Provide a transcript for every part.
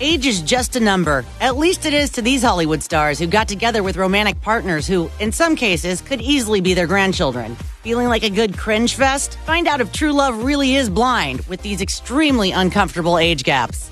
Age is just a number. At least it is to these Hollywood stars who got together with romantic partners who, in some cases, could easily be their grandchildren. Feeling like a good cringe fest? Find out if true love really is blind with these extremely uncomfortable age gaps.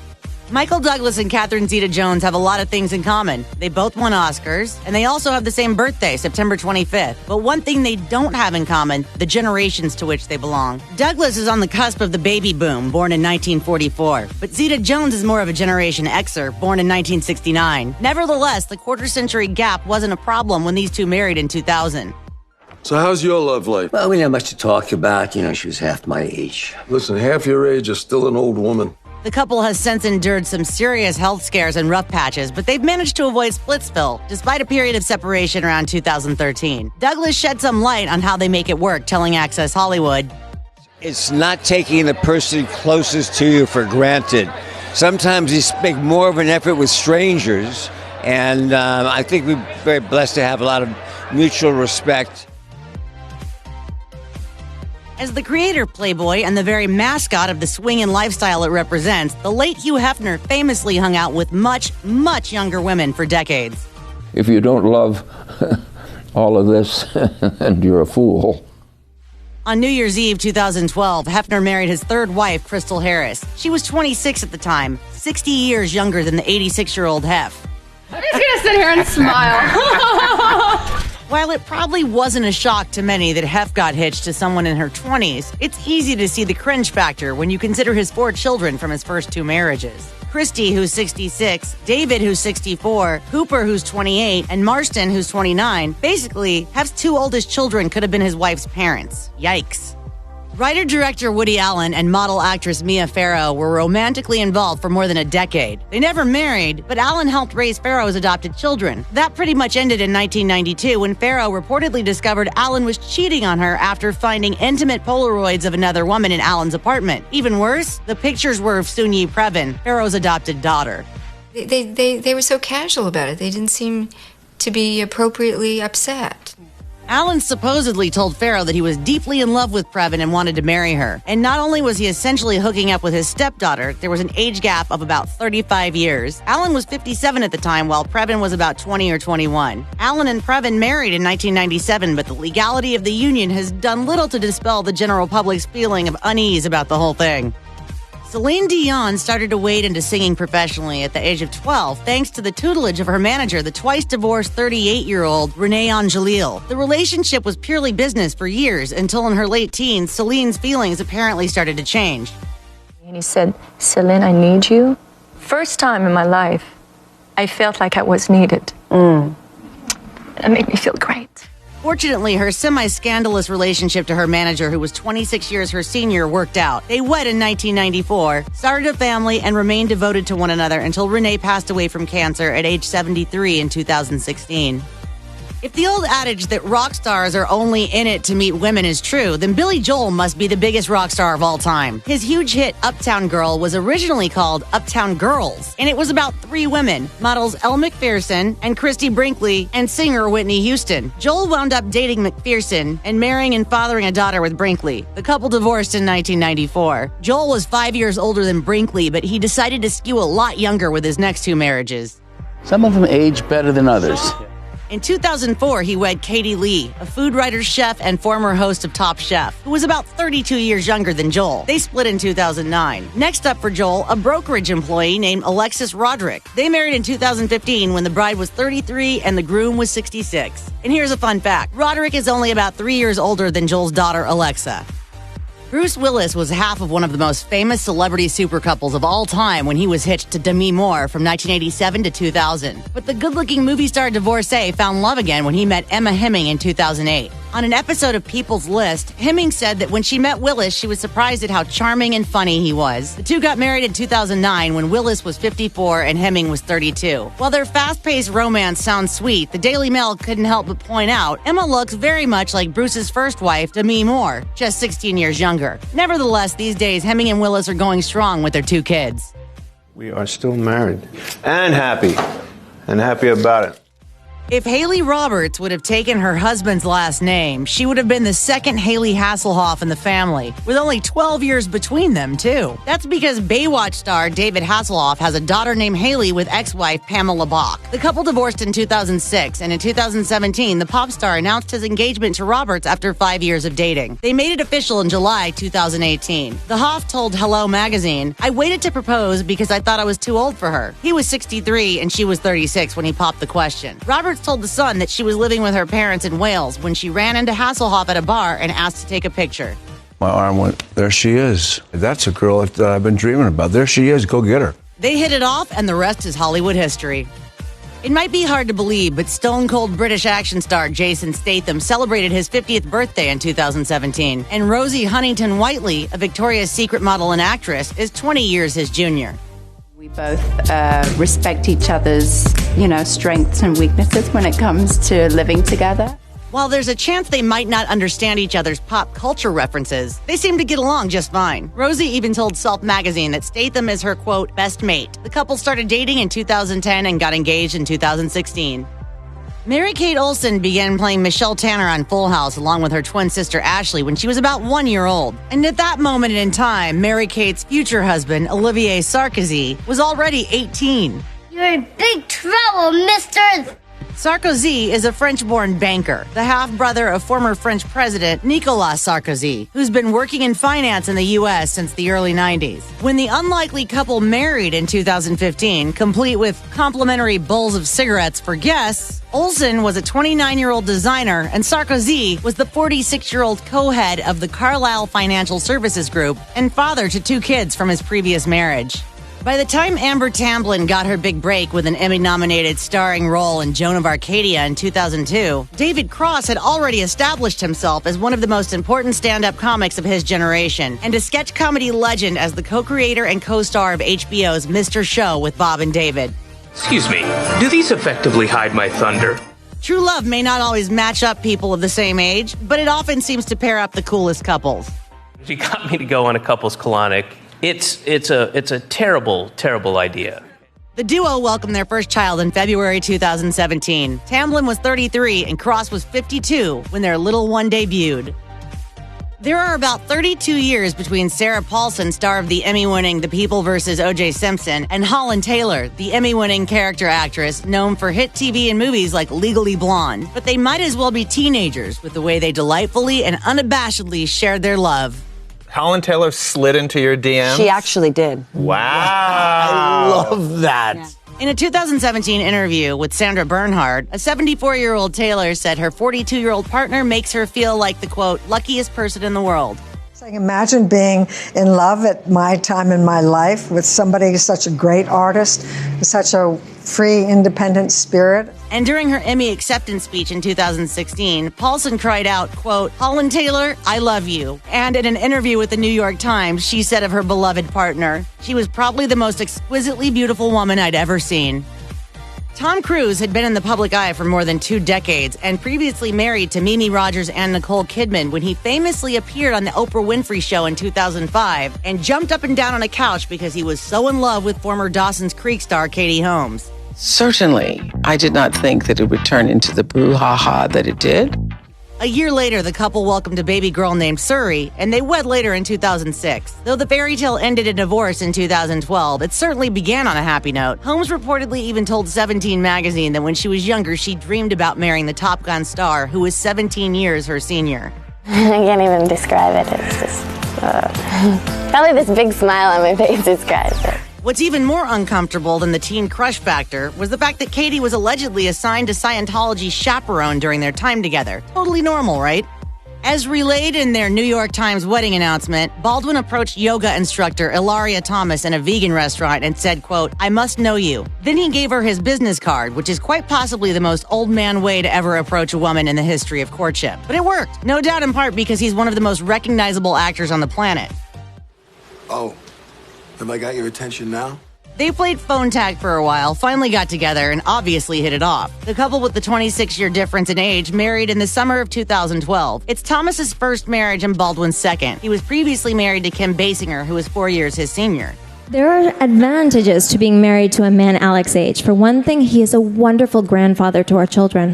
Michael Douglas and Catherine Zeta-Jones have a lot of things in common. They both won Oscars, and they also have the same birthday, September 25th. But one thing they don't have in common, the generations to which they belong. Douglas is on the cusp of the baby boom, born in 1944. But Zeta-Jones is more of a Generation Xer, born in 1969. Nevertheless, the quarter-century gap wasn't a problem when these two married in 2000. So how's your love life? Well, we didn't have much to talk about. She was half my age. Listen, half your age is still an old woman. The couple has since endured some serious health scares and rough patches, but they've managed to avoid Splitsville, despite a period of separation around 2013. Douglas shed some light on how they make it work, telling Access Hollywood, "It's not taking the person closest to you for granted. Sometimes you make more of an effort with strangers, and I think we're very blessed to have a lot of mutual respect." As the creator Playboy and the very mascot of the swingin' lifestyle it represents, the late Hugh Hefner famously hung out with much, much younger women for decades. If you don't love all of this, then you're a fool. On New Year's Eve 2012, Hefner married his third wife, Crystal Harris. She was 26 at the time, 60 years younger than the 86-year-old Hef. I'm just gonna sit here and smile. While it probably wasn't a shock to many that Hef got hitched to someone in her 20s, it's easy to see the cringe factor when you consider his 4 children from his first 2 marriages. Christy, who's 66, David, who's 64, Hooper, who's 28, and Marston, who's 29. Basically, Hef's 2 oldest children could have been his wife's parents. Yikes. Writer-director Woody Allen and model-actress Mia Farrow were romantically involved for more than a decade. They never married, but Allen helped raise Farrow's adopted children. That pretty much ended in 1992 when Farrow reportedly discovered Allen was cheating on her after finding intimate Polaroids of another woman in Allen's apartment. Even worse, the pictures were of Soon-Yi Previn, Farrow's adopted daughter. They were so casual about it. They didn't seem to be appropriately upset. Allen supposedly told Farrow that he was deeply in love with Previn and wanted to marry her. And not only was he essentially hooking up with his stepdaughter, there was an age gap of about 35 years. Allen was 57 at the time, while Previn was about 20 or 21. Allen and Previn married in 1997, but the legality of the union has done little to dispel the general public's feeling of unease about the whole thing. Celine Dion started to wade into singing professionally at the age of 12, thanks to the tutelage of her manager, the twice-divorced 38-year-old Renee Angelil. The relationship was purely business for years, until in her late teens, Celine's feelings apparently started to change. And he said, "Celine, I need you." First time in my life, I felt like I was needed. It made me feel great. Fortunately, her semi-scandalous relationship to her manager, who was 26 years her senior, worked out. They wed in 1994, started a family, and remained devoted to one another until Renee passed away from cancer at age 73 in 2016. If the old adage that rock stars are only in it to meet women is true, then Billy Joel must be the biggest rock star of all time. His huge hit, Uptown Girl, was originally called Uptown Girls, and it was about 3 women, models Elle Macpherson and Christy Brinkley and singer Whitney Houston. Joel wound up dating Macpherson and marrying and fathering a daughter with Brinkley. The couple divorced in 1994. Joel was 5 years older than Brinkley, but he decided to skew a lot younger with his next 2 marriages. Some of them age better than others. In 2004, he wed Katie Lee, a food writer, chef, and former host of Top Chef, who was about 32 years younger than Joel. They split in 2009. Next up for Joel, a brokerage employee named Alexis Roderick. They married in 2015 when the bride was 33 and the groom was 66. And here's a fun fact. Roderick is only about 3 years older than Joel's daughter, Alexa. Bruce Willis was half of one of the most famous celebrity super couples of all time when he was hitched to Demi Moore from 1987 to 2000. But the good-looking movie star divorcee found love again when he met Emma Hemming in 2008. On an episode of People's List, Hemming said that when she met Willis, she was surprised at how charming and funny he was. The two got married in 2009 when Willis was 54 and Hemming was 32. While their fast-paced romance sounds sweet, the Daily Mail couldn't help but point out Emma looks very much like Bruce's first wife, Demi Moore, just 16 years younger. Nevertheless, these days, Hemming and Willis are going strong with their 2 kids. We are still married and happy about it. If Haley Roberts would have taken her husband's last name, she would have been the second Haley Hasselhoff in the family, with only 12 years between them, too. That's because Baywatch star David Hasselhoff has a daughter named Haley with ex-wife Pamela Bach. The couple divorced in 2006, and in 2017, the pop star announced his engagement to Roberts after 5 years of dating. They made it official in July 2018. The Hoff told Hello magazine, "I waited to propose because I thought I was too old for her. He was 63 and she was 36 when he popped the question." Roberts told The Sun that she was living with her parents in Wales when she ran into Hasselhoff at a bar and asked to take a picture. My arm went, there she is. That's a girl that I've been dreaming about. There she is. Go get her. They hit it off, and the rest is Hollywood history. It might be hard to believe, but stone-cold British action star Jason Statham celebrated his 50th birthday in 2017, and Rosie Huntington-Whiteley, a Victoria's Secret model and actress, is 20 years his junior. We both respect each other's, strengths and weaknesses when it comes to living together. While there's a chance they might not understand each other's pop culture references, they seem to get along just fine. Rosie even told Self magazine that Statham is her, quote, best mate. The couple started dating in 2010 and got engaged in 2016. Mary-Kate Olsen began playing Michelle Tanner on Full House along with her twin sister Ashley when she was about 1 year old. And at that moment in time, Mary-Kate's future husband, Olivier Sarkozy, was already 18. You're in big trouble, mister! Sarkozy is a French-born banker, the half-brother of former French President Nicolas Sarkozy, who's been working in finance in the U.S. since the early 90s. When the unlikely couple married in 2015, complete with complimentary bowls of cigarettes for guests, Olsen was a 29-year-old designer, and Sarkozy was the 46-year-old co-head of the Carlyle Financial Services Group and father to 2 kids from his previous marriage. By the time Amber Tamblyn got her big break with an Emmy-nominated starring role in Joan of Arcadia in 2002, David Cross had already established himself as one of the most important stand-up comics of his generation, and a sketch comedy legend as the co-creator and co-star of HBO's Mr. Show with Bob and David. Excuse me, do these effectively hide my thunder? True love may not always match up people of the same age, but it often seems to pair up the coolest couples. She got me to go on a couples colonic. It's a terrible, terrible idea. The duo welcomed their first child in February 2017. Tamblyn was 33 and Cross was 52 when their little one debuted. There are about 32 years between Sarah Paulson, star of the Emmy-winning The People vs. O.J. Simpson, and Holland Taylor, the Emmy-winning character actress known for hit TV and movies like Legally Blonde. But they might as well be teenagers with the way they delightfully and unabashedly shared their love. Holland Taylor slid into your DM? She actually did. Wow. I love that. Yeah. In a 2017 interview with Sandra Bernhard, a 74-year-old Taylor said her 42-year-old partner makes her feel like the, quote, luckiest person in the world. I can imagine being in love at my time in my life with somebody who's such a great artist, such a free, independent spirit. And during her Emmy acceptance speech in 2016, Paulson cried out, quote, Holland Taylor, I love you. And in an interview with the New York Times, she said of her beloved partner, she was probably the most exquisitely beautiful woman I'd ever seen. Tom Cruise had been in the public eye for more than 2 decades and previously married to Mimi Rogers and Nicole Kidman when he famously appeared on the Oprah Winfrey Show in 2005 and jumped up and down on a couch because he was so in love with former Dawson's Creek star Katie Holmes. Certainly, I did not think that it would turn into the brouhaha that it did. A year later, the couple welcomed a baby girl named Suri, and they wed later in 2006. Though the fairy tale ended in divorce in 2012, it certainly began on a happy note. Holmes reportedly even told 17 magazine that when she was younger, she dreamed about marrying the Top Gun star, who was 17 years her senior. I can't even describe it. It's just probably this big smile on my face describes it. What's even more uncomfortable than the teen crush factor was the fact that Katie was allegedly assigned to Scientology's chaperone during their time together. Totally normal, right? As relayed in their New York Times wedding announcement, Baldwin approached yoga instructor Ilaria Thomas in a vegan restaurant and said, quote, I must know you. Then he gave her his business card, which is quite possibly the most old man way to ever approach a woman in the history of courtship. But it worked, no doubt in part because he's one of the most recognizable actors on the planet. Oh. Have I got your attention now? They played phone tag for a while, finally got together, and obviously hit it off. The couple with the 26-year difference in age married in the summer of 2012. It's Thomas's first marriage and Baldwin's second. He was previously married to Kim Basinger, who was 4 years his senior. There are advantages to being married to a man Alex's age. For one thing, he is a wonderful grandfather to our children.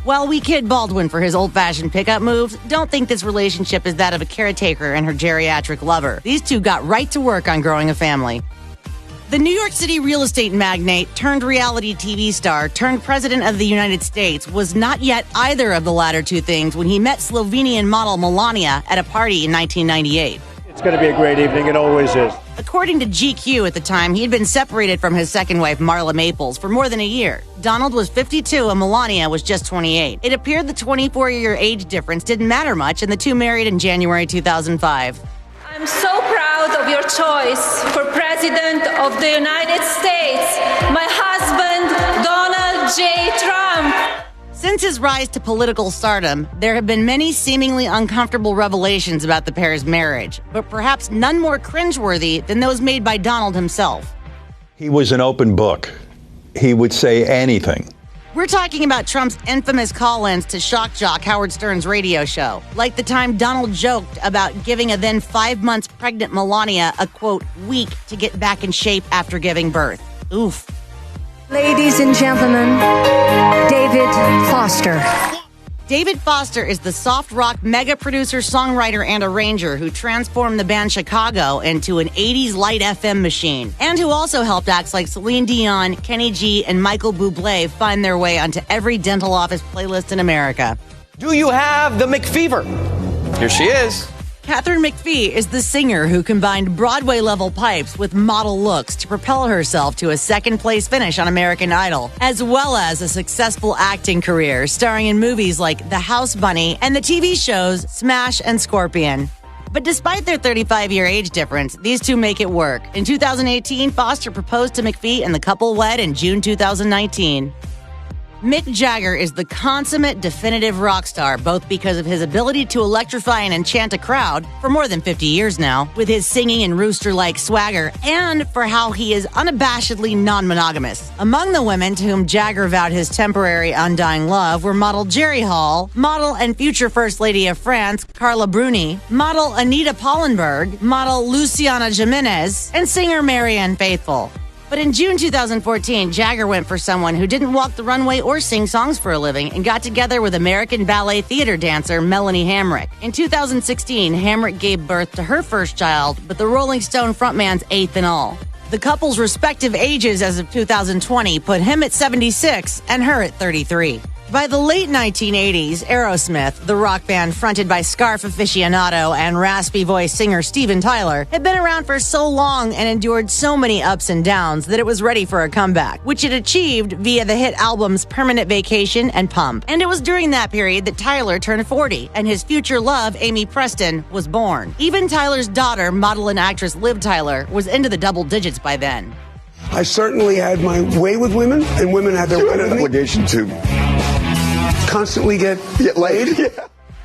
While we kid Baldwin for his old-fashioned pickup moves, don't think this relationship is that of a caretaker and her geriatric lover. These two got right to work on growing a family. The New York City real estate magnate turned reality TV star turned president of the United States was not yet either of the latter two things when he met Slovenian model Melania at a party in 1998. It's going to be a great evening. It always is. According to GQ at the time, he had been separated from his second wife, Marla Maples, for more than a year. Donald was 52 and Melania was just 28. It appeared the 24-year age difference didn't matter much, and the two married in January 2005. I'm so proud of your choice for President of the United States, my husband, Donald J. Trump. Since his rise to political stardom, there have been many seemingly uncomfortable revelations about the pair's marriage, but perhaps none more cringeworthy than those made by Donald himself. He was an open book. He would say anything. We're talking about Trump's infamous call-ins to shock jock Howard Stern's radio show, like the time Donald joked about giving a then 5 months pregnant Melania a, quote, week to get back in shape after giving birth. Oof. Ladies and gentlemen, David Foster. David Foster is the soft rock mega producer, songwriter, and arranger who transformed the band Chicago into an 80s light FM machine, and who also helped acts like Celine Dion, Kenny G, and Michael Bublé find their way onto every dental office playlist in America. Do you have the McFever? Here she is. Katharine McPhee is the singer who combined Broadway-level pipes with model looks to propel herself to a second-place finish on American Idol, as well as a successful acting career starring in movies like The House Bunny and the TV shows Smash and Scorpion. But despite their 35-year age difference, these two make it work. In 2018, Foster proposed to McPhee and the couple wed in June 2019. Mick Jagger is the consummate definitive rock star, both because of his ability to electrify and enchant a crowd for more than 50 years now, with his singing and rooster-like swagger, and for how he is unabashedly non-monogamous. Among the women to whom Jagger vowed his temporary undying love were model Jerry Hall, model and future First Lady of France, Carla Bruni, model Anita Pallenberg, model Luciana Jimenez, and singer Marianne Faithfull. But in June 2014, Jagger went for someone who didn't walk the runway or sing songs for a living and got together with American ballet theater dancer Melanie Hamrick. In 2016, Hamrick gave birth to her first child, but the Rolling Stone frontman's eighth in all. The couple's respective ages as of 2020 put him at 76 and her at 33. By the late 1980s, Aerosmith, the rock band fronted by scarf aficionado and raspy voice singer Steven Tyler, had been around for so long and endured so many ups and downs that it was ready for a comeback, which it achieved via the hit albums Permanent Vacation and Pump. And it was during that period that Tyler turned 40, and his future love, Amy Preston, was born. Even Tyler's daughter, model and actress Liv Tyler, was into the double digits by then. I certainly had my way with women, and women had their way with me. Obligation to constantly get laid. Yeah.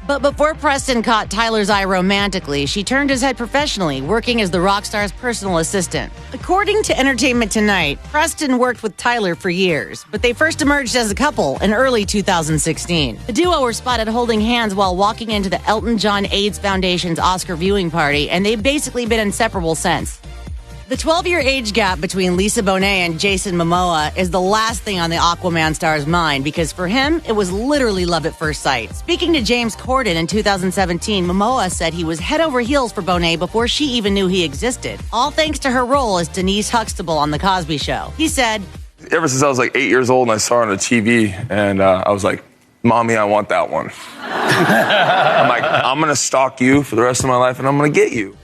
But before Preston caught Tyler's eye romantically, she turned his head professionally, working as the rock star's personal assistant. According to Entertainment Tonight, Preston worked with Tyler for years, but they first emerged as a couple in early 2016. The duo were spotted holding hands while walking into the Elton John AIDS Foundation's Oscar viewing party, and they've basically been inseparable since. The 12-year age gap between Lisa Bonet and Jason Momoa is the last thing on the Aquaman star's mind, because for him, it was literally love at first sight. Speaking to James Corden in 2017, Momoa said he was head over heels for Bonet before she even knew he existed, all thanks to her role as Denise Huxtable on The Cosby Show. He said, ever since I was like 8 years old and I saw her on the TV, and I was like, Mommy, I want that one. I'm like, I'm going to stalk you for the rest of my life, and I'm going to get you.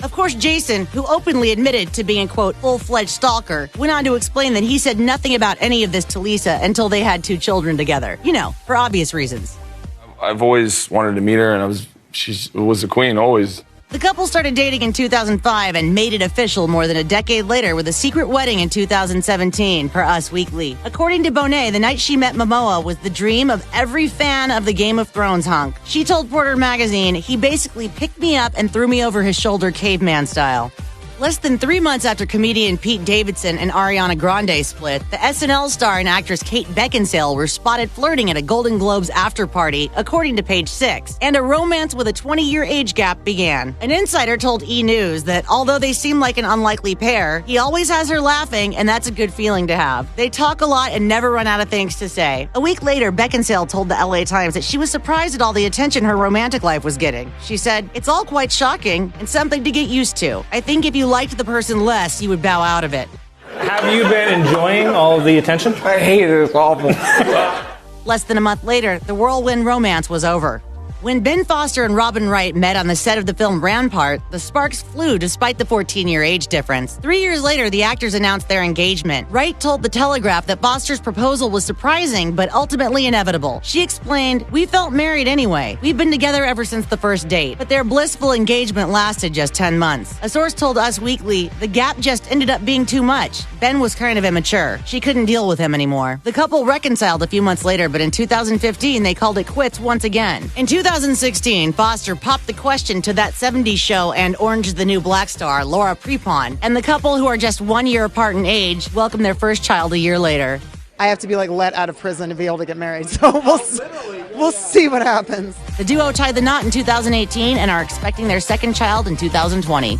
Of course, Jason, who openly admitted to being a, quote, full-fledged stalker, went on to explain that he said nothing about any of this to Lisa until they had 2 children together. You know, for obvious reasons. I've always wanted to meet her, and she was the queen, always. The couple started dating in 2005 and made it official more than a decade later with a secret wedding in 2017, per Us Weekly. According to Bonet, the night she met Momoa was the dream of every fan of the Game of Thrones hunk. She told Porter magazine, he basically picked me up and threw me over his shoulder caveman style. Less than 3 months after comedian Pete Davidson and Ariana Grande split, the SNL star and actress Kate Beckinsale were spotted flirting at a Golden Globes after party, according to Page Six, and a romance with a 20-year age gap began. An insider told E! News that although they seem like an unlikely pair, he always has her laughing, and that's a good feeling to have. They talk a lot and never run out of things to say. A week later, Beckinsale told the LA Times that she was surprised at all the attention her romantic life was getting. She said, "It's all quite shocking and something to get used to. I think if you liked the person less, you would bow out of it." Have you been enjoying all of the attention? I hate it. It's awful. Less than a month later, the whirlwind romance was over. When Ben Foster and Robin Wright met on the set of the film Rampart, the sparks flew despite the 14-year age difference. 3 years later, the actors announced their engagement. Wright told The Telegraph that Foster's proposal was surprising, but ultimately inevitable. She explained, "We felt married anyway. We've been together ever since the first date." But their blissful engagement lasted just 10 months. A source told Us Weekly, "The gap just ended up being too much. Ben was kind of immature. She couldn't deal with him anymore." The couple reconciled a few months later, but in 2015, they called it quits once again. In 2016, Foster popped the question to That 70s Show and Orange is the New Black star, Laura Prepon, and the couple, who are just 1 year apart in age, welcomed their first child a year later. I have to be let out of prison to be able to get married, so we'll see what happens. The duo tied the knot in 2018 and are expecting their second child in 2020.